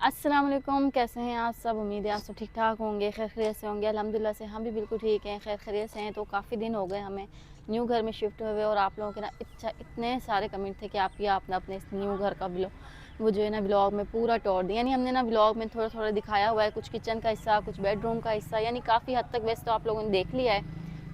अस्सलाम वालेकुम, कैसे हैं आप सब। उम्मीद है आप सब ठीक ठाक होंगे, खैर खैरियत से होंगे। अल्हम्दुलिल्लाह से हम भी बिल्कुल ठीक हैं, खैर खैरियत से हैं। तो काफ़ी दिन हो गए हमें न्यू घर में शिफ्ट हुए और आप लोगों के ना इतने सारे कमेंट थे कि आप या अपना अपने इस न्यू घर का वो जो है ना व्लॉग में पूरा तोड़ दिया। यानी हमने ना व्लॉग में थोड़ा थोड़ा दिखाया हुआ है, कुछ किचन का हिस्सा, कुछ बेडरूम का हिस्सा, यानी काफ़ी हद तक वैसे तो आप लोगों ने देख लिया है,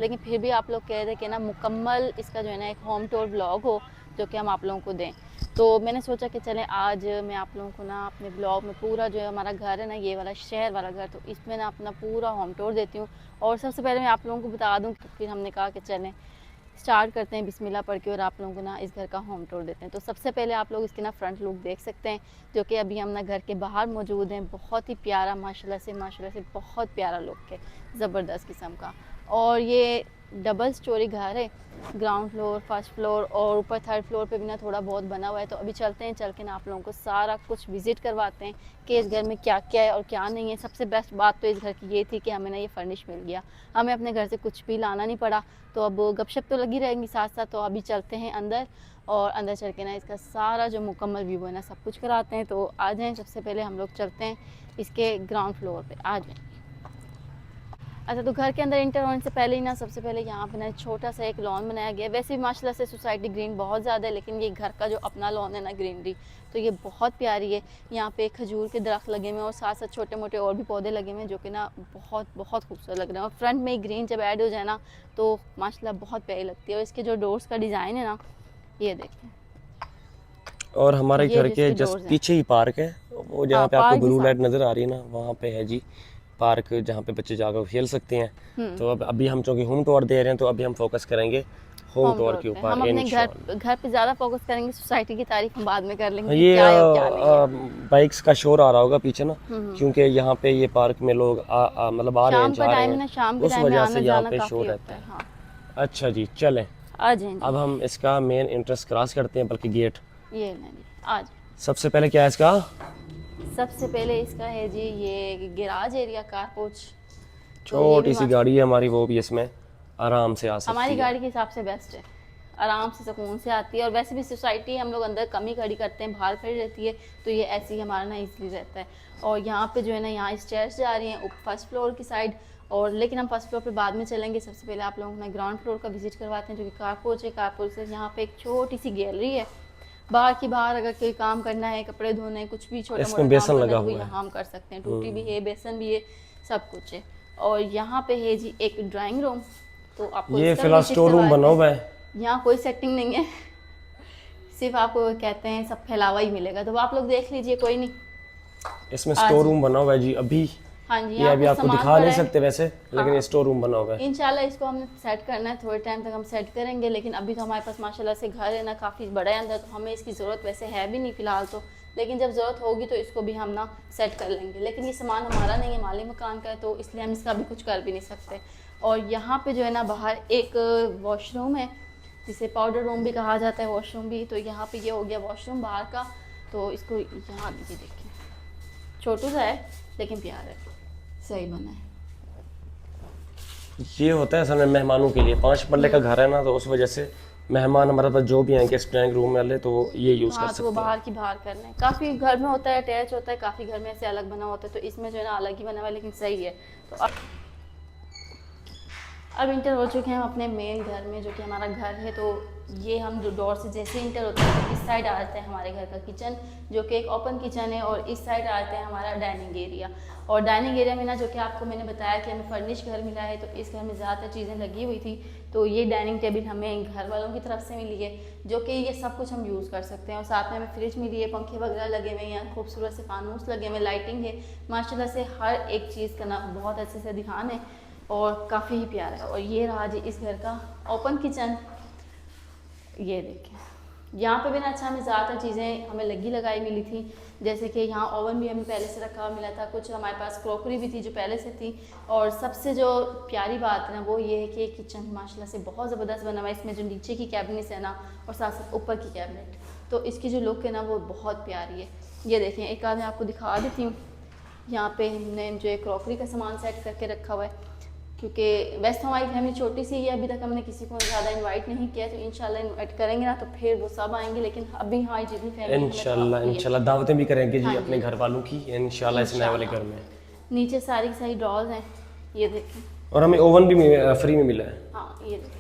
लेकिन फिर भी आप लोग कह रहे कि ना मुकम्मल इसका जो है ना एक होम टूर व्लॉग हो जो कि हम आप लोगों को दें। तो मैंने सोचा कि चलें आज मैं आप लोगों को ना अपने ब्लॉग में पूरा जो है हमारा घर है ना, ये वाला शहर वाला घर, तो इसमें ना अपना पूरा होम टूर देती हूँ। और सबसे पहले मैं आप लोगों को बता दूँ, फिर हमने कहा कि चलें स्टार्ट करते हैं बिस्मिल्लाह पढ़ के और आप लोगों को ना इस घर का होम टूर देते हैं। तो सबसे पहले आप लोग इसकी ना फ्रंट लुक देख सकते हैं, जो कि अभी हम ना घर के बाहर मौजूद हैं। बहुत ही प्यारा माशाल्लाह से बहुत प्यारा लुक है, ज़बरदस्त किस्म का। और ये डबल स्टोरी घर है, ग्राउंड फ्लोर, फर्स्ट फ्लोर और ऊपर थर्ड फ्लोर पे भी ना थोड़ा बहुत बना हुआ है। तो अभी चलते हैं, चल के ना आप लोगों को सारा कुछ विज़िट करवाते हैं कि इस घर में क्या क्या है और क्या नहीं है। सबसे बेस्ट बात तो इस घर की ये थी कि हमें ना ये फर्निश मिल गया, हमें अपने घर से कुछ भी लाना नहीं पड़ा। तो अब गपशप तो लगी रहेंगी साथ साथ। तो अभी चलते हैं अंदर और अंदर चल के ना इसका सारा जो मुकम्मल व्यू है ना सब कुछ कराते हैं। तो आ जाएँ, सबसे पहले हम लोग चलते हैं इसके ग्राउंड फ्लोर पे, आ जाएँ। अच्छा, तो घर के अंदर इंटर होने से पहले ही ना सबसे पहले यहाँ पे ना छोटा सा एक लॉन बनाया गया है। वैसे भी माशाल्लाह से सोसाइटी ग्रीन बहुत ज़्यादा है, लेकिन ये घर का जो अपना लॉन है ना ग्रीनरी, तो ये बहुत प्यारी है। यहाँ पे खजूर के दरख्त लगे हुए हैं और साथ साथ छोटे मोटे और भी पौधे लगे हुए हैं जो कि ना बहुत बहुत खूबसूरत लग रहे हैं। और फ्रंट में ही ग्रीन जब ऐड हो जाए ना तो माशाल्लाह बहुत प्यारी लगती है। और इसके जो डोर्स का डिज़ाइन है ना, ये देखें, और हमारे ये घर जो के इसके जस्ट डोर्स हैं, पीछे ही पार्क है। वो हाँ जहाँ पे आपको पार्क भी ब्लू साथ लाइट में। नज़र आ रही है ना, वहाँ पे है जी पार्क, जहाँ पे बच्चे जाकर खेल सकते हैं। तो अब अभी हम चूँकि होम टूर दे रहे हैं तो अभी हम फोकस करेंगे होम होम टूर टूर के पे ऊपर हम अपने इंशाल्लाह। घर पे ज़्यादा फोकस करेंगे, सोसाइटी की तारीफ हम बाद में कर लेंगे हाँ, कि ये क्या है और क्या नहीं है। बाइक्स का शोर आ रहा होगा पीछे ना, हम्म। क्योंकि यहाँ पे ये पार्क में लोग मतलब आ रहे हैं शाम का जा रहे टाइम है हैं, ना, शाम के उस टाइम में वजह से आना यहाँ जाना पे काफ़ी शोर होता रहता है। है। हाँ, अच्छा जी, चलें आ जाएं जी। अब हम इसका मेन इंट्रेंस क्रॉस करते हैं, बल्कि गेट। ये लें जी, आ जाएं। सबसे पहले क्या है इसका? सबसे पहले इसका है जी ये गैराज एरिया, कार पोर्च। तो ये भी छोटी सी माश गाड़ी है हमारी, वो भी इसमें आराम से आ हमारी सकती है। गाड़ी के हिसाब से बेस्ट है, आराम से सुकून से आती है। और वैसे भी सोसाइटी हम लोग अंदर कम ही खड़ी करते हैं, बाहर खड़ी रहती है, तो ये ऐसे ही हमारा ना ईज़िली रहता है। और यहाँ पे जो है ना, यहाँ स्टेयर्स जा रही हैं फर्स्ट फ्लोर की साइड। और लेकिन हम फर्स्ट फ्लोर पे बाद में चलेंगे, सबसे पहले आप लोगों को ना ग्राउंड फ्लोर का विजिट करवाते हैं जो कि कारपोर्च है। कारपोर्च से यहाँ पे एक छोटी सी गैलरी है, बाहर अगर कोई काम करना है, कपड़े धोने, कुछ भी छोटा मोटा इसमें काम बेसन करना है लगा तो वो हुआ है। यहाँ हम कर सकते हैं। टूटी भी है, बेसन भी है, सब कुछ है। और यहाँ पे है जी एक ड्राइंग रूम, तो आपको ये इसका भी फिलहाल विजिट स्टोर रूम करवा देते बना हैं। हुआ है। यहाँ कोई सेटिंग नहीं है, सिर्फ आपको कहते हैं सब फैलावा ही मिलेगा, तो आप लोग देख लीजिए, कोई नहीं। इसमें आ स्टोर जी, रूम बना हुआ है जी अभी। हाँ जी, ये यहाँ अभी कुछ आपको सामान दिखा पड़ा नहीं है। सकते वैसे, लेकिन ये हाँ, स्टोर रूम बना हुआ है। इंशाल्लाह इसको हमने सेट करना है, थोड़े टाइम तक हम सेट करेंगे। लेकिन अभी तो हमारे पास माशाल्लाह से घर है ना काफ़ी बड़ा है अंदर, तो हमें इसकी ज़रूरत वैसे है भी नहीं फ़िलहाल तो। लेकिन जब ज़रूरत होगी तो इसको भी हम ना सेट कर लेंगे। लेकिन ये सामान हमारा नहीं है, माली मकान का है, तो इसलिए हम इसका भी कुछ कर भी नहीं सकते। और यहाँ पे जो है ना बाहर एक वॉशरूम है, जिसे पाउडर रूम भी कहा जाता है, वॉशरूम भी। तो यहाँ पे ये हो गया वॉशरूम बाहर का। तो इसको यहाँ दीजिए, देखिए छोटू सा है लेकिन प्यार है, सही बना है। ये होता है असल में मेहमानों के लिए, 5 मरले का घर है ना, तो उस वजह से मेहमान हमारे पास जो भी आएंगे ड्राइंग रूम वाले, तो वो ये यूज़ कर हाँ, तो वो सकते हैं। बाहर की बाहर कर लें। काफ़ी घर में होता है अटैच होता है, काफ़ी घर में ऐसे अलग बना होता है, तो इसमें जो है ना अलग ही बना हुआ है, लेकिन सही है। तो अब इंटर हो चुके हैं हम अपने मेन घर में, जो कि हमारा घर है। तो ये हम जो डोर से जैसे इंटर होते हैं तो इस साइड आ जाते हैं हमारे घर का किचन, जो कि एक ओपन किचन है। और इस साइड आ जाते हैं हमारा डाइनिंग एरिया। और डाइनिंग एरिया में ना, जो कि आपको मैंने बताया कि हमें फर्निश घर मिला है, तो इस घर में ज़्यादातर चीज़ें लगी हुई थी। तो ये डाइनिंग टेबल हमें घर वालों की तरफ से मिली है, जो कि ये सब कुछ हम यूज़ कर सकते हैं। और साथ में हमें फ्रिज मिली है, पंखे वगैरह लगे हुए हैं, खूबसूरत से फानूस लगे हुए, लाइटिंग है, माशाल्लाह से हर एक चीज़ का ना बहुत अच्छे से ध्यान है और काफ़ी ही प्यारा है। और ये रहा जी इस घर का ओपन किचन, ये देखें। यहाँ पे भी ना अच्छा हमें ज़्यादातर चीज़ें हमें लगी लगाई मिली थी, जैसे कि यहाँ ओवन भी हमें पहले से रखा हुआ मिला था, कुछ हमारे पास क्रॉकरी भी थी जो पहले से थी। और सबसे जो प्यारी बात है ना वो ये है कि किचन माशाल्लाह से बहुत ज़बरदस्त बना हुआ है। इसमें जो नीचे की कैबिनेट है ना और साथ साथ ऊपर की कैबिनेट, तो इसकी जो लुक है ना वो बहुत प्यारी है। ये देखें, एक आध मैं आपको दिखा देती हूँ। यहाँ पे हमने जो है क्रॉकरी का सामान सेट करके रखा हुआ है, क्योंकि वैसे तो हमारी फैमिली छोटी सी है, अभी तक हमने किसी को ज़्यादा इनवाइट नहीं किया, तो इंशाल्लाह इनवाइट करेंगे ना तो फिर वो सब आएंगे, लेकिन अभी हमारी जितनी फैमिली इंशाल्लाह दावतें भी करेंगे जी हाँ अपने जी। घर वालों की इंशाल्लाह इस नए वाले घर में। नीचे सारी की सारी ड्रॉज हैं, ये देखें। और हमें ओवन भी फ्री में मिला है, हाँ ये देखें,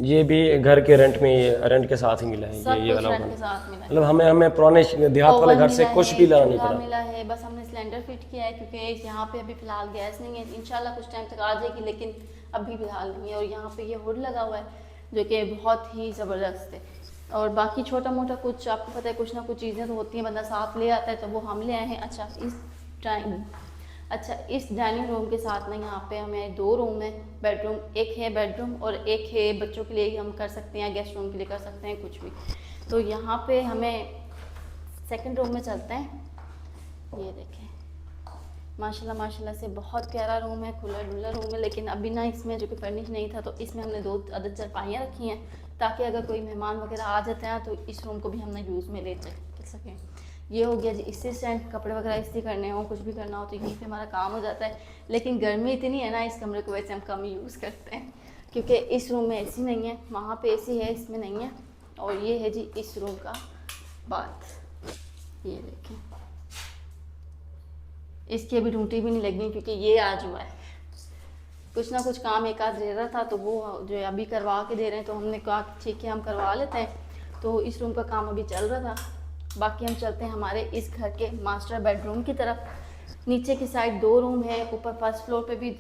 ये भी घर के रेंट के साथ ही मिला है। सब ये कुछ वाला रेंट ओवन के साथ मिला है। मतलब हमें पुराने देहात वाले ओवन घर से मिला कुछ है, भी लाना नहीं चूल्हा पड़ा। मिला है, बस हमने सिलेंडर फिट किया है क्योंकि यहाँ पे अभी फ़िलहाल गैस नहीं है, इंशाल्लाह कुछ टाइम तक आ जाएगी, लेकिन अभी फ़िलहाल नहीं है। और यहाँ पे ये हुड लगा हुआ है जो कि बहुत ही ज़बरदस्त है। और बाकी छोटा मोटा कुछ आपको पता है, कुछ ना कुछ चीज़ें तो होती हैं, बंदा साथ ले आता है, तो वो हम ले आए हैं। इस डाइनिंग रूम के साथ ना यहाँ पे हमें 2 रूम है, बेडरूम, एक है बेडरूम और एक है बच्चों के लिए हम कर सकते हैं, गेस्ट रूम के लिए कर सकते हैं, कुछ भी। तो यहाँ पे हमें सेकंड रूम में चलते हैं। ये देखें, माशाल्लाह से बहुत प्यारा रूम है, खुला डुला रूम है, लेकिन अभी ना इसमें जो कि फर्निश नहीं था, तो इसमें हमने 2 अदद चारपाइयाँ रखी हैं ताकि अगर कोई मेहमान वगैरह आ जाते हैं तो इस रूम को भी हमने यूज़ में ले सकें। ये हो गया जी इससे स्टैंड, कपड़े वगैरह इस्त्री करने हो, कुछ भी करना हो तो यहीं पे हमारा काम हो जाता है। लेकिन गर्मी इतनी है ना, इस कमरे को वैसे हम कम ही यूज़ करते हैं क्योंकि इस रूम में एसी नहीं है, वहाँ पे एसी है, इसमें नहीं है। और ये है जी इस रूम का बाथ, ये देखें, इसकी अभी ड्यूटी भी नहीं लगनी क्योंकि ये आज हुआ है। कुछ ना कुछ काम एक आध रह रहा था, तो वो जो है अभी करवा के दे रहे हैं, तो हमने कहा ठीक है हम करवा लेते हैं। तो इस रूम का काम अभी चल रहा था। बाकी हम चलते हैं हमारे इस घर के मास्टर बेडरूम की तरफ। नीचे की साइड 2 रूम है, ऊपर फर्स्ट फ्लोर पे भी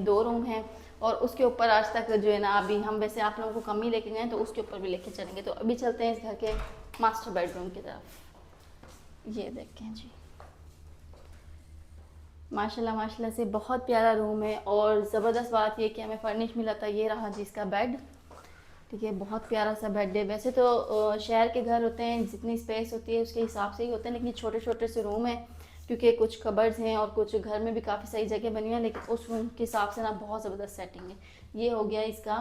2 रूम हैं, और उसके ऊपर आज तक जो है ना, अभी हम वैसे आप लोगों को कम ही लेके गए, तो उसके ऊपर भी लेके चलेंगे। तो अभी चलते हैं इस घर के मास्टर बेडरूम की तरफ। ये देखें जी, माशाल्लाह से बहुत प्यारा रूम है। और ज़बरदस्त बात ये कि हमें फर्निश मिला था, ये रहा जी इसका बेड, ठीक है, बहुत प्यारा सा बेड है। वैसे तो शहर के घर होते हैं, जितनी स्पेस होती है उसके हिसाब से ही होते हैं, लेकिन छोटे छोटे से रूम हैं क्योंकि कुछ कबर्ड्स हैं और कुछ घर में भी काफ़ी सही जगह बनी हुई है, लेकिन उस रूम के हिसाब से ना बहुत ज़बरदस्त सेटिंग है। ये हो गया इसका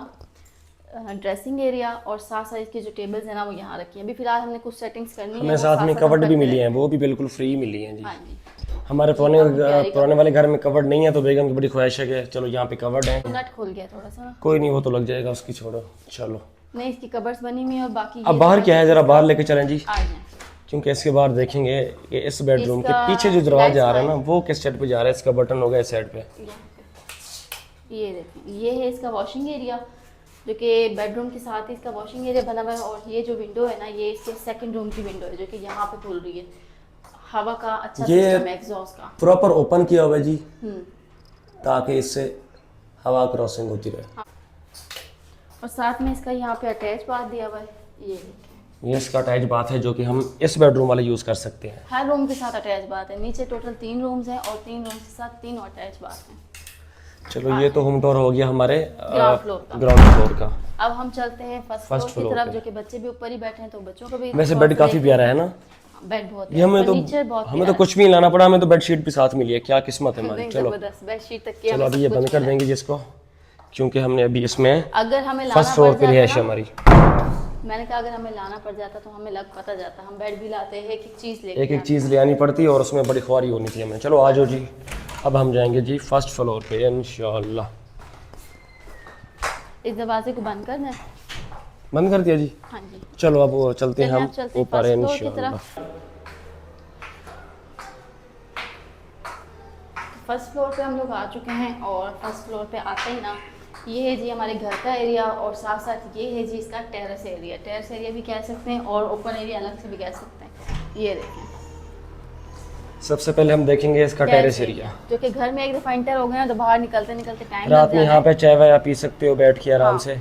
ड्रेसिंग एरिया, और साथ साथ इसके जो टेबल्स हैं ना वो यहाँ रखी हैं। अभी फिलहाल हमने कुछ सेटिंग्स करनी है, हमें साथ में कवर्ड भी मिली हैं, वो भी बिल्कुल फ्री मिली हैं जी। हाँ जी, हमारे पुराने वाले घर में कवर्ड नहीं है, तो बेगम की बड़ी ख्वाहिश है कि चलो यहाँ पे कवर्ड है। नट खुल गया थोड़ा सा, कोई नहीं, वो तो लग जाएगा, उसकी छोड़ो, चलो। नहीं इसकी कबर्ड्स बनी हुई है। और बाकी अब बाहर क्या है, जरा बाहर लेके चलें जी, आ जाए, क्योंकि इसके बाहर देखेंगे कि इस बेडरूम के इसका पीछे जो दरवाजा आ रहा है ना, वो किस साइड पे जा रहा है, इसका बटन होगा इस साइड पे। ये देखें, ये है इसका वॉशिंग एरिया, जो कि बेडरूम के साथ ही इसका वॉशिंग एरिया बना हुआ है। और ये जो विंडो है ना, ये इसके सेकंड रूम की विंडो है, जो कि यहाँ पे खुल रही है। हवा का अच्छा सिस्टम है एग्जॉस्ट का, प्रॉपर ओपन किया हुआ है जी, ताकि इससे हवा क्रॉसिंग होती रहे। और साथ में इसका यहाँ पे अटैच बाथ दिया हुआ है। ये देखें, ये इसका अटैच बाथ है जो कि हम इस बेडरूम वाले यूज़ कर सकते हैं। हर रूम के साथ अटैच बाथ है। नीचे टोटल 3 रूम्स हैं और 3 रूम्स के साथ 3 अटैच बाथ हैं। चलो ये तो होम टूर हो गया हमारे ग्राउंड फ्लोर का। अब हम चलते हैं फर्स्ट फ्लोर की तरफ, जो कि बच्चे भी ऊपर ही बैठे हैं, तो बच्चों को भी वैसे बेड काफ़ी प्यारा है ना, बेड बहुत ये हमें तो कुछ भी नहीं लाना पड़ा, हमें तो बेडशीट भी साथ मिली है, क्या किस्मत है हमारी। चलो बेडशीट तक की चलो अभी ये बंद कर देंगे जिसको, क्योंकि हमने अभी इसमें अगर हमें फर्स्ट फ्लोर पे रिहाइश है हमारी। मैंने कहा अगर हमें लाना पड़ जाता तो हमें लग पता जाता, हम बेड भी लाते हैं, एक एक चीज़ ले आनी पड़ती और उसमें बड़ी ख्वारी होनी थी हमें। चलो आ जाओ जी, अब हम जाएंगे जी फर्स्ट फ्लोर पे इंशाल्लाह। इस दरवाजे को बंद कर दें, बंद कर दिया जी। हाँ जी, चलो अब वो चलते हैं हम ऊपर इंशाल्लाह। फर्स्ट फ्लोर पे हम लोग आ चुके हैं, और फर्स्ट फ्लोर पे आते ही ना ये है जी हमारे घर का एरिया, और साथ साथ ये है जी इसका टेरेस एरिया। टेरेस एरिया भी कह सकते हैं और ओपन एरिया अलग से भी कह सकते हैं। ये देखें, सबसे पहले हम देखेंगे इसका टेरेस एरिया, जो कि घर में एक दफ़ा इंटर हो गए ना तो बाहर निकलते निकलते टाइम रात में यहाँ पे चाय वाय पी सकते हो बैठ के आराम से।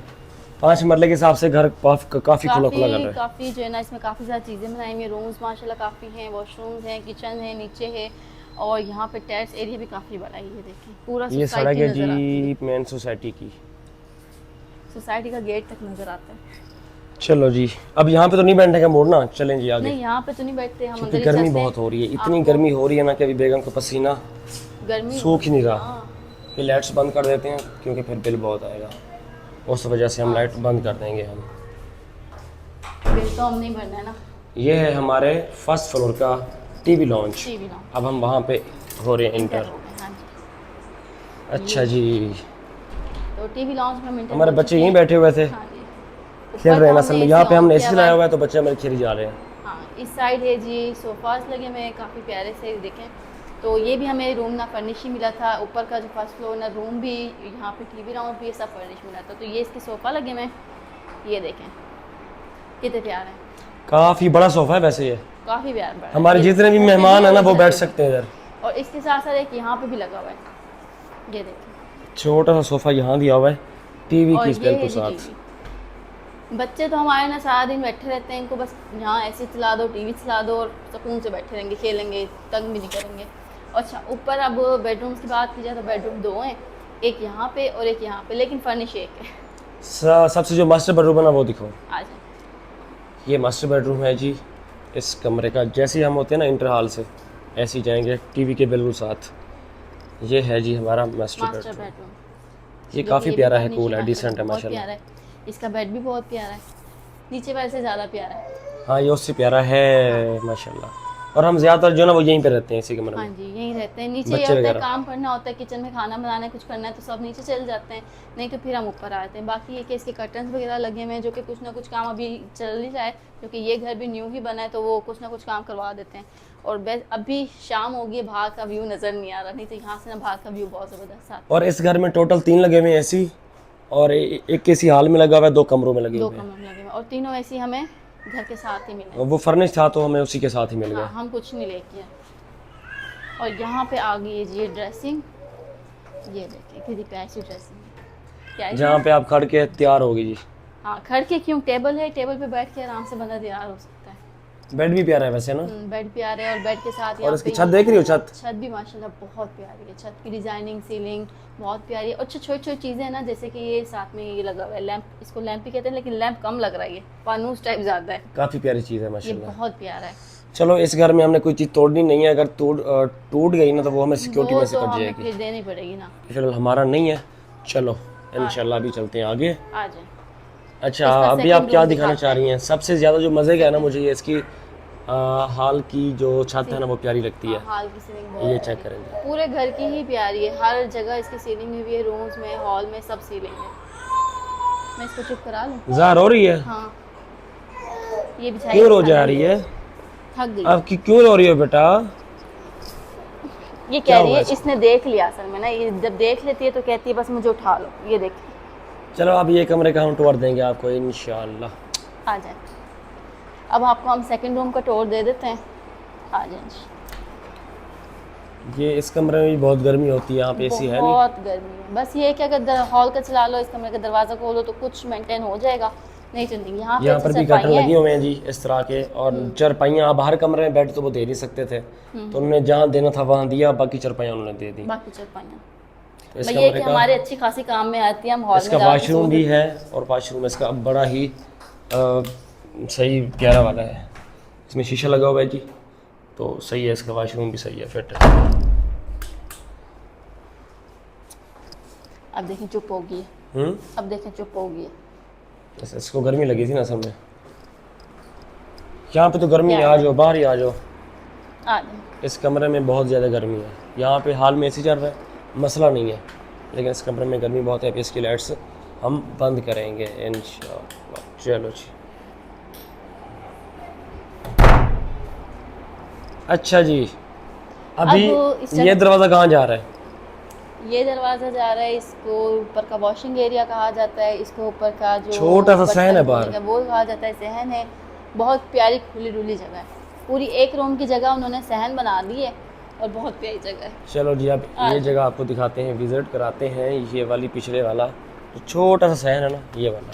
5 मरले के हिसाब से घर काफ़ी खुला खुला लग रहा है। काफ़ी जो है ना, इसमें काफ़ी ज़्यादा चीज़ें बनाई हुई हैं। रूम्स माशाल्लाह काफ़ी हैं, वॉशरूम्स हैं, किचन है, नीचे है, और यहाँ पे टेरेस एरिया भी काफ़ी बड़ा है। ये देखिए पूरा ये सड़क है जी मेन सोसाइटी की, सोसाइटी का गेट तक नज़र आता है। चलो जी, अब यहाँ पे तो नहीं बैठने का मोड़ ना, चलें जी आगे। नहीं यहाँ पे तो नहीं बैठते हम, क्योंकि गर्मी बहुत हो रही है, इतनी गर्मी हो रही है ना कि अभी बेगम का पसीना गर्मी सूख ही नहीं रहा। ये लाइट्स बंद कर देते हैं क्योंकि फिर बिल बहुत आएगा, उस वजह से हम लाइट बंद कर देंगे। हम बिल तो हम नहीं भरना है ना। ये है हमारे फर्स्ट फ्लोर का टीवी लॉन्च। अब हम वहाँ पे हो रहे हैं इंटर। हाँ जी। अच्छा जी, तो टीवी लॉन्च में मेंटेन हमारे बच्चे यहीं बैठे हुए थे, हाँ जी, खेल ऊपर रहे हैं तो असल में। हमने यहाँ AC पे हमने ऑन एसी किया लगाया हुआ हुआ है तो बच्चे हमारे खेली जा रहे हैं। हाँ, इस साइड है जी सोफास लगे हुए हैं काफ़ी प्यारे से, देखें तो ये भी हमें रूम ना फर्निश ही मिला था। ऊपर का जो फर्स्ट फ्लोर ना रूम भी, यहाँ पे टीवी राउंड भी सब फर्निश मिला था। तो ये इसके सोफ़ा लगे हुए हैं, ये देखें कितने प्यारे हैं, काफी बड़ा सोफा है वैसे ये, काफ़ी प्यार बड़ा है। हमारे ये जितने भी घर पे मेहमान है ना वो और बैठ इधर पे सकते हैं इधर। भी। और इसके साथ साथ एक यहाँ पे भी लगा हुआ है, ये देखें। छोटा सा सोफा यहाँ दिया हुआ है, टीवी और की ये स्पेल है के जी साथ। टीवी। बच्चे तो हमारे ना सारा दिन बैठे रहते हैं, इनको बस यहाँ ऐसे चला दो, टीवी चला दो और सुकून से बैठे रहेंगे, खेलेंगे, तंग भी नहीं करेंगे। अच्छा, ऊपर अब बेडरूम्स की बात की जाए तो बेडरूम 2 हैं, एक यहाँ पे और एक यहाँ पे, लेकिन फर्निश एक है। सबसे जो मास्टर बेडरूम है ना वो दिखाओ। आ जाए। ये मास्टर बेडरूम है जी। इस कमरे का जैसे ही हम होते हैं ना इंटर हॉल से, ऐसे ही जाएंगे टीवी के बिल्कुल साथ। ये है जी हमारा मास्टर मास्टर बेडरूम। बेडरूम ये जो काफ़ी कि प्यारा है, furnish कूल है, बहुत डिसेंट है बहुत माशाल्लाह। प्यारा है। इसका बेड भी बहुत प्यारा है, नीचे वाले से ज़्यादा प्यारा है। हाँ ये उससे प्यारा है माशाल्लाह। और हम ज़्यादातर जो ना वो यहीं पे रहते हैं इसी कमरे हाँ में। जी, यहीं रहते हैं। नीचे ये बच्चे होता है वगैरह। काम करना होता है, किचन में खाना बनाना है, कुछ करना है तो सब नीचे चले जाते हैं, नहीं तो फिर हम ऊपर आते हैं। बाकी ये कि इसके कर्टन्स वगैरह लगे हुए हैं जो कि कुछ ना कुछ काम अभी चल ही रहा है, क्योंकि ये घर भी न्यू ही बना है तो वो कुछ ना कुछ काम करवा देते हैं। और बेस अभी शाम होगी, बाहर का व्यू नज़र नहीं आ रहा, नहीं तो यहाँ से ना बाहर का व्यू बहुत ज़बरदस्त आता और इस घर में टोटल 3 लगे हुए हैं एसी, और एक एसी हॉल में लगा हुआ है, 2 कमरों में लगे है। 2 हुए हैं। कमरे में लगे हुए हैं और तीनों ऐसी हमें घर के साथ ही मिले। वो फर्निश था तो हमें उसी के साथ ही मिल हाँ, गया। हम कुछ नहीं लेके आए। और यहाँ पे आ गई है जी ये ड्रेसिंग, ये देखिए कितनी प्यारी सी ड्रेसिंग है, क्या है? जहाँ पे आप खड़ के तैयार होगी जी। हाँ, खड़ के क्यों, टेबल है, टेबल पे बैठ के आराम से बंदा तैयार हो सकता है। बेड भी प्यारा है वैसे ना। बेड प्यारे है और बेड के साथ और यहाँ इसकी पे छत देख रही हो, छत छत भी माशाल्लाह बहुत प्यारी है। छत की डिजाइनिंग, सीलिंग बहुत प्यारी है। और छोटी छोटी चीज़ें हैं ना, जैसे कि ये साथ में ये लगा हुआ है लैंप, इसको लैंप ही कहते हैं लेकिन लैंप कम लग रहा है, ये फानूस टाइप ज़्यादा है, काफ़ी प्यारी चीज़ है ये माशाल्लाह। बहुत प्यारा है। चलो इस घर में हमने कोई चीज़ तोड़नी नहीं है, अगर टूट गई ना तो वो हमें सिक्योरिटी वो में से तो कट हमें जाएगी। फिर देनी पड़ेगी ना। फिलहाल हमारा नहीं है। चलो इंशाल्लाह अभी चलते हैं आगे। आ जाए। अच्छा इसका अभी second आप क्या room दिखाना दिखाते चाह रही हैं? सबसे ज़्यादा जो मज़े का है ना मुझे ये इसकी हाल की जो छत है ना वो प्यारी लगती है। हाल की सीलिंग ये बहुत चेक प्यारी है। करेंगे। पूरे घर की ही प्यारी है, हर जगह इसकी सीलिंग में भी है, रूम्स में, हॉल में, सब सीलिंग है। मैं इसको चुप करा लूँ? ज़ाहिर हो रही है? हाँ, ये बिछाई क्यों रो जा रही है? थक गई। आपकी क्यों रो रही हो बेटा? ये क्या कह रही हुआ है, इसको? इसने देख लिया असल में ना, ये जब देख लेती है तो कहती है बस मुझे उठा लो, ये देखिए। चलो अब ये कमरे का हम टूर देंगे आपको इंशाल्लाह। आ जाए। अब आपको हम सेकंड रूम का टूर दे देते हैं, आ जाए जी। ये इस कमरे में भी बहुत गर्मी होती है, यहाँ पे एसी है नहीं। बहुत गर्मी है, बस ये है कि अगर हॉल का चला लो, इस कमरे का दरवाज़ा खोलो तो कुछ मेंटेन हो जाएगा, नहीं तो नहीं। यहाँ यहाँ पर भी कर्टन चारपाइयाँ लगे हैं। हुए हैं जी इस तरह के, और चरपाइयाँ आप हर कमरे में बेड तो वो दे नहीं सकते थे, तो उन्होंने जहाँ देना था वहाँ दिया, बाकी चरपाइयाँ उन्होंने दे दी। बाकी चारपाइयाँ तो इस ये है कमरे कि का हमारे अच्छी खासी काम में आती है, हम हॉल इसका में जाके वाशरूम सो भी है, और वाशरूम इसका बड़ा ही सही प्यारा वाला है। इसमें शीशा लगा हुआ है जी, तो सही है, इसका वाशरूम भी सही है, फिट है। अब देखें चुप होगी, अब देखें चुप होगी। इसको गर्मी लगी थी ना असल में, यहाँ पे तो गर्मी है, क्या आ जाओ बाहर ही आ जाओ। आ जाए। इस कमरे में बहुत ज़्यादा गर्मी है, यहाँ पे हाल में एसी चल रहा है, मसला नहीं है, लेकिन इस कमरे में गर्मी बहुत है। अब इसकी लाइट्स हम बंद करेंगे इंशाअल्लाह। चलो जी। अच्छा जी, अभी अब इस ये दरवाज़ा कहाँ जा रहा है? ये दरवाज़ा जा रहा है, इसको ऊपर का वॉशिंग एरिया कहा जाता है, इसको ऊपर का जो छोटा सा सहन है बर्तन बाहर। धोने का वो कहा जाता है, सहन है। बहुत प्यारी खुली डुली जगह है, पूरी एक रूम की जगह उन्होंने सहन बना दी है और बहुत प्यारी जगह है। चलो जी, अब ये जगह आपको दिखाते हैं, विज़िट कराते हैं। ये वाली पिछले वाला जो छोटा सा सहन है ना, ये वाला,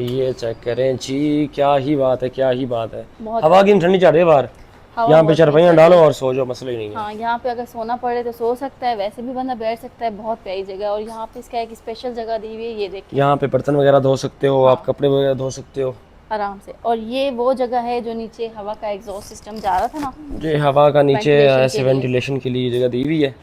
ये चेक करें जी, क्या ही बात है, क्या ही बात है। बहुत हवा की ठंडी चढ़ रही है बाहर, हवा यहाँ पे बहुत चरपाइयाँ तेज डालो और सो जाओ, मसला ही नहीं है। हाँ, यहाँ पे अगर सोना पड़े तो सो सकता है, वैसे भी बंदा बैठ सकता है, बहुत प्यारी जगह है। और यहाँ पे इसका एक स्पेशल जगह दी हुई है, ये देखिए यहाँ पे बर्तन वगैरह धो सकते हो, आप कपड़े वगैरह धो सकते हो आराम से। और ये वो जगह है जो नीचे हवा का एग्जॉस्ट सिस्टम जा रहा था ना, ये हवा का नीचे Ventilation ऐसे के लिए। वेंटिलेशन के लिए जगह दी हुई है,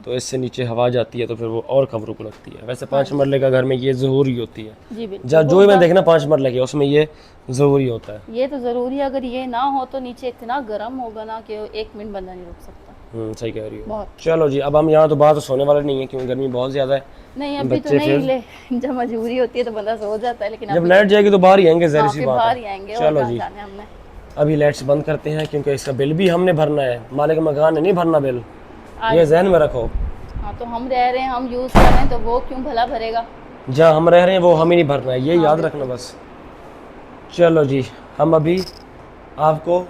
तो इससे नीचे हवा जाती है तो फिर वो और कमरों को लगती है। वैसे 5 मरले का घर में ये ज़रूरी होती है, जी बिल्कुल। जब जो भी मैं देखना 5 मरले के उसमें ये ज़रूरी होता है। ये तो ज़रूरी है, अगर ये ना हो तो नीचे इतना गर्म होगा ना कि 1 मिनट बंदा नहीं रुक सकता। सही कह रही हो। बहुत। चलो जी, अब हम यहाँ तो बाहर तो सोने वाले नहीं है क्योंकि गर्मी बहुत ज़्यादा है। नहीं अभी तो बच्चे नहीं फिर ले जब मजबूरी होती है तो बंदा सो जाता है, लेकिन जब अभी लाइट जाएगी तो बाहर ही आएंगे, ज़ाहिर हाँ सी फिर बात बाहर ही है। आएंगे, और चलो कहाँ जी, जाना है हमने। अभी लाइट्स बंद करते हैं क्योंकि इसका बिल भी हमने भरना है, मालिक मकान ने नहीं भरना बिल, आज ये जहन में रखो। हाँ तो हम रह रहे हैं, हम यूज़ कर रहे हैं, तो वो क्यों भला भरेगा। जहाँ हम रह रहे हैं वो हम ही नहीं भरना है, ये हाँ, याद रखना बस। चलो जी, हम अभी आपको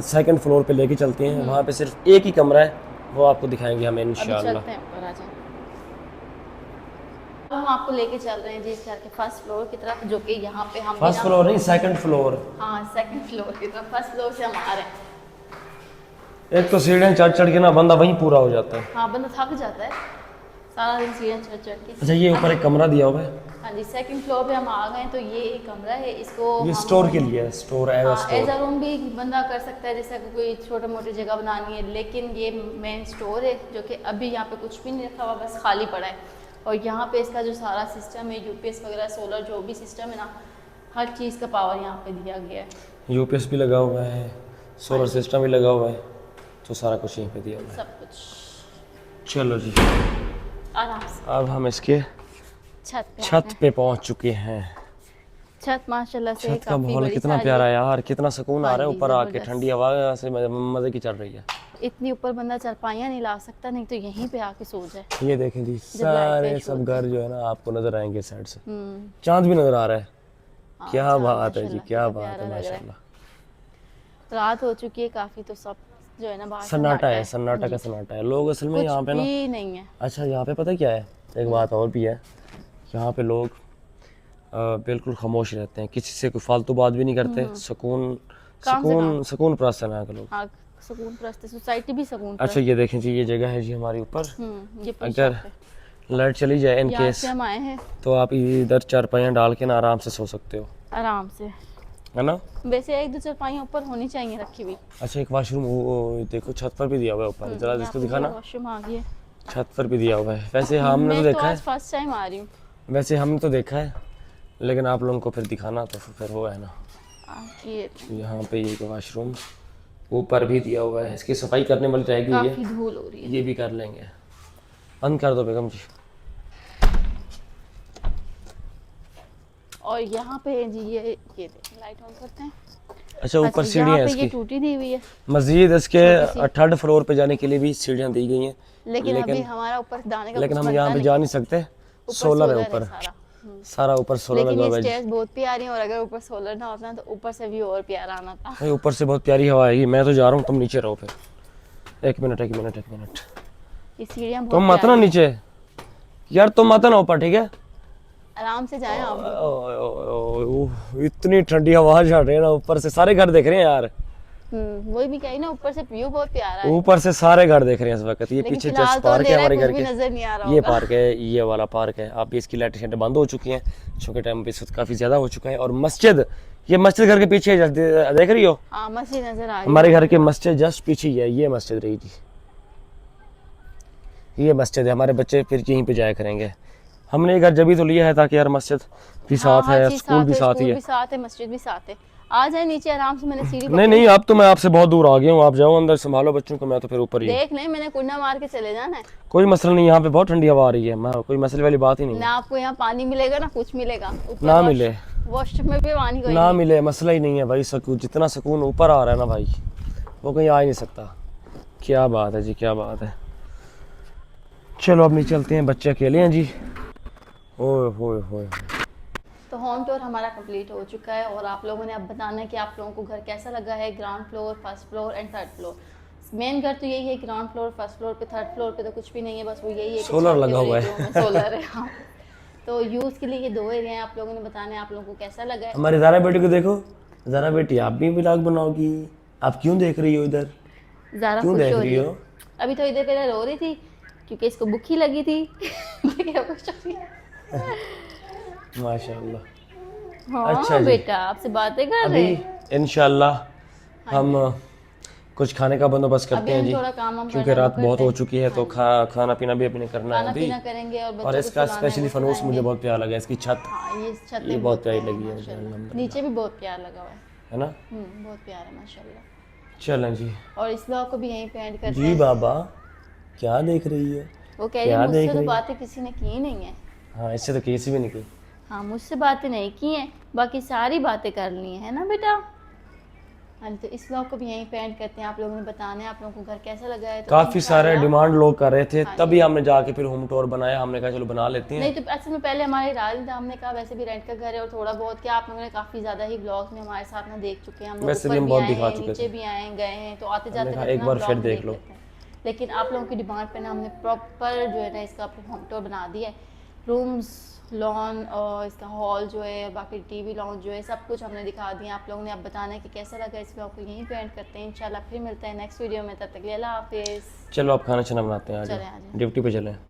सेकंड फ्लोर पे लेके चलते हैं, वहाँ पे सिर्फ एक ही कमरा है, वो आपको दिखाएंगे हमें अभी इंशाल्लाह। चलते हैं ऊपर, आ जाएं। अब हम आपको लेके चल रहे हैं जी इस घर के फर्स्ट फ्लोर की तरफ, जो कि यहाँ पे हम फर्स्ट फ्लोर नहीं, सेकंड फ्लोर। हाँ सेकंड फ्लोर की तरफ, फर्स्ट फ्लोर से हम आ रहे हैं। एक तो सीढ़ियाँ चढ़ चढ़ के ना बंदा वहीं पूरा हो जाता है। हाँ बंदा थक जाता है सारा दिन सीढ़ियाँ चढ़ चढ़ के। अच्छा, ये ऊपर एक कमरा दिया हुआ है, हाँ जी सेकंड फ्लोर पे हम आ गए, तो ये एक कमरा है, इसको ये हम स्टोर के लिए है, store as a as store. A room भी बंदा कर सकता है, जैसे अगर कोई छोटी मोटी जगह बनानी है, लेकिन ये मेन स्टोर है जो कि अभी यहाँ पे कुछ भी नहीं रखा हुआ, बस खाली पड़ा है। और यहाँ पे इसका जो सारा सिस्टम है, यूपीएस वगैरह सोलर जो भी सिस्टम है ना, हर चीज़ का पावर यहाँ पे दिया गया है। यूपीएस भी लगा हुआ है, सोलर सिस्टम भी लगा हुआ है, तो सारा कुछ यहीं पे दिया हुआ है। सब कुछ चलो जी, आराम से अब हम इसके छत पे छत पे पहुंच चुके हैं। छत माशाल्लाह से छत का काफी माहौल बड़ी कितना सारी प्यारा है। है यार, कितना सुकून आ हाँ रहा है जी, ऊपर आके, जबरदस्त। ठंडी हवा से मजे की चल रही है। इतनी ऊपर बंदा चारपाइयाँ नहीं ला सकता, नहीं तो यहीं पे आके सो जाए। ये देखें जी, लाइट सारे फ्रेश सब घर जो है ना आपको नजर आएंगे साइड से, हम्म, चांद भी नजर आ रहा है। हाँ, क्या चाँद बात है जी, माशाल्लाह क्या कितना बात प्यारा है लग रहा है। माशाल्लाह। रात हो चुकी है काफी, तो सब जो है ना बाहर सन्नाटा है, सन्नाटा का सन्नाटा है। लोग असल में यहाँ पे ना, भी नहीं है। अच्छा यहाँ पे पता क्या है, एक बात और भी है, यहाँ पे लोग बिल्कुल खामोश रहते हैं, किसी से कोई फालतू बात भी नहीं करते, सुकून काम से सुकून सुकून प्रस्त है यहाँ के लोग। हाँ सुकून प्रस्त है, सोसाइटी भी सुकून अच्छा ये देखें जी, ये जगह है जी हमारी ऊपर, ये पूरी अगर छत है। लाइट चली जाए इन यहाँ केस, से हम आए हैं तो आप इधर चारपाइयाँ डाल के ना आराम से सो सकते हो, आराम से। है ना। वैसे एक दो चारपाइयाँ ऊपर होनी चाहिए रखी हुई। अच्छा एक वाशरूम वो देखो छत पर भी दिया हुआ है ऊपर, जरा इसको दिखाना, वॉशरूम आ गई है। छत पर भी दिया हुआ है। वैसे हमने मैं तो तो देखा है, आज फर्स्ट टाइम आ रही हूँ। वैसे हमने तो देखा है, लेकिन आप लोगों को फिर दिखाना तो फिर वो है ना। ये यहाँ पे ये वाशरूम ऊपर भी दिया हुआ है, इसकी सफाई करने वाली रहेगी, काफी धूल हो रही है। ये भी कर लेंगे। बंद कर दो बेगम जी। और यहाँ पे जी ये देखें, लाइट ऑन करते हैं। अच्छा ऊपर अच्छा, सीढ़ी यहाँ है पे ये इसकी, टूटी दी हुई है, मस्जिद इसके छोटी सी। थर्ड फ्लोर पे जाने के लिए भी सीढ़ियाँ दी गई हैं, लेकिन अभी हमारा ऊपर जाने का लेकिन कुछ हम बनता यहाँ पे नहीं। जा नहीं सकते, ऊपर सोलर है ऊपर, सारा। सारा ऊपर सोलर लेकिन लगा ये हुआ है। स्टेयर्स बहुत प्यारी हैं, और अगर ऊपर सोलर ना होता ना तो ऊपर से भी और प्यारा आना था। भाई ऊपर से बहुत प्यारी हवा आएगी, मैं तो जा रहा हूँ, तुम नीचे रहो फिर। एक मिनट एक मिनट एक मिनट, ये सीढ़ियाँ तुम बहुत मत ना प्यारी नीचे यार, तुम मत ना ऊपर, ठीक है। हैं। आराम से जाएं आप। इतनी ठंडी हवा झड़ रही है ना, ऊपर से सारे घर देख रहे हैं यार, वही भी कही ना, ऊपर से व्यू बहुत प्यारा है। ऊपर से सारे घर देख रहे हैं इस वक्त। ये लेकिन पीछे फिलहाल जस्ट तो पार्क है अंधेरा हमारे कुछ घर भी के, नजर नहीं आ रहा ये होगा। पार्क है, ये वाला पार्क है। अब इसकी लाइटें शाइटें बंद हो चुकी हैं, चूंकि टाइम इस वक्त काफी ज्यादा हो चुका है। और मस्जिद, ये मस्जिद घर के पीछे है, देख रही हो, हाँ मस्जिद नजर आ रही है। हमारे घर के मस्जिद जस्ट पीछे ही है, ये मस्जिद रही थी, ये मस्जिद है। हमारे बच्चे फिर यहीं पे जाया करेंगे। हमने ये घर जब ही तो लिया है ताकि यार मस्जिद भी साथ हर है, चीज़ स्कूल भी साथ ही स्कूल है। भी साथ है, मस्जिद भी साथ है। आ जाए नीचे आराम से, मैंने सीढ़ी नहीं नहीं, अब तो मैं आपसे बहुत दूर आ गया हूँ, आप जाओ अंदर संभालो बच्चों को, मैं तो फिर ऊपर ही हूँ। देख लें, मैंने कुंडा मार के चले जाना है कोई मसला नहीं, यहाँ पे बहुत ठंडी हवा आ रही है, मैं कोई मसले वाली बात ही नहीं है। ना। आपको यहाँ पानी मिलेगा ना कुछ मिलेगा, ऊपर ना मिले, वॉशरूम में भी पानी कोई ना नहीं। मिले, मसला ही नहीं है भाई। सुकून, जितना सुकून ऊपर आ रहा है ना भाई, वो कहीं आ ही नहीं सकता। क्या बात है जी, क्या बात है। चलो अब नहीं चलते हैं, बच्चे अकेले हैं जी। ओए होए होए, तो होम टूर हमारा कंप्लीट हो चुका है, और आप लोगों ने अब बताना है कि आप लोगों को घर कैसा लगा है। Ground floor, first floor and third floor. Main घर तो यही है, ग्राउंड फ्लोर, फर्स्ट फ्लोर पे। थर्ड फ्लोर पे तो कुछ भी नहीं है, बस वो यही है कि सोलर छत लगा के हुआ है। एरिया में सोलर है। हाँ। तो यूज़ के लिए ये दो एरिया हैं, आप लोगों ने बताना है आप लोगों को कैसा लगा है। हमारी ज़ारा बेटी को देखो, ज़ारा बेटी आप भी व्लॉग बनाओगी, आप क्यों देख रही हो इधर, ज़रा क्यों खुश देख हो रही रही है। हो? अभी तो इधर पहले रो रही थी क्योंकि इसको भूखी लगी थी। लेकिन अब खुश हो रही है। माशाल्लाह। हाँ अच्छा जी। बेटा आपसे बातें कर अभी रहे हैं। इंशाल्लाह हम कुछ खाने का बंदोबस्त करते अभी हैं हम जी, थोड़ा काम क्योंकि करना रात करते बहुत हो हैं। चुकी है, तो खाना पीना भी अपने करना है खाना अभी। पीना करेंगे और बच्चों और को इसका सुलाना है, स्पेशली वो फनूस मुझे सुलाएंगे। बहुत प्यारा लगा, इसकी छत, हाँ ये छत ये पे बहुत प्यारी प्यारी लगी है माशाल्लाह। अल्हम्दुलिल्लाह। नीचे भी बहुत प्यार लगा हुआ है। है ना। बहुत प्यार है माशाल्लाह। चलें जी। और इस ब्लॉग को भी यहीं पे एंड करते जी हैं। बाबा क्या देख रही है? वो कह रही क्या है देख मुझसे तो रही? बातें किसी ने की नहीं है। हाँ इससे तो किसी भी नहीं की। हाँ मुझसे बातें नहीं की हैं, बाकी सारी बातें कर ली हैं, है ना बेटा। हाँ तो इस ब्लॉग को भी यहीं पे एंड करते हैं। आप लोगों ने बताना है आप लोगों को घर कैसा लगा है, तो काफी सारे इंशाल्लाह- डिमांड लोग कर रहे थे, हाँ तभी जी। हमने जाके फिर होम टूर बनाया। हमने कहा चलो बना लेते हैं। नहीं तो असल में पहले हमारे इरादा नहीं था, हमने कहा वैसे भी रेंट का घर है और थोड़ा बहुत क्या आप लोगों ने काफ़ी ज़्यादा ही ब्लॉग्स में हमारे साथ ना देख चुके हैं। हम लोग वैसे भी ऊपर हम भी बहुत आए दिखा हैं, चुके नीचे थे। भी आए हैं, गए हैं, तो आते हमने जाते कहा रहते एक ना बार फिर ब्लॉग देख देख लो। लेते हैं। लेकिन आप लोगों की डिमांड पे ना हमने प्रॉपर जो है ना इसका होम टूर बना दिया है। रूम्स, लॉन और इसका हॉल जो है, बाकी टीवी लॉन्च जो है, सब कुछ हमने दिखा दिया आप लोगों ने। अब बताना है कि कैसा लगा इस ब्लॉग को। यहीं पे एंड करते हैं। इंशाल्लाह फिर मिलते हैं नेक्स्ट वीडियो में, तब तक के लिए अल्लाह हाफिज़। चलो आप खाना छाना बनाते हैं, आ चलें आ जाओ जाएं। ड्यूटी पे चलें।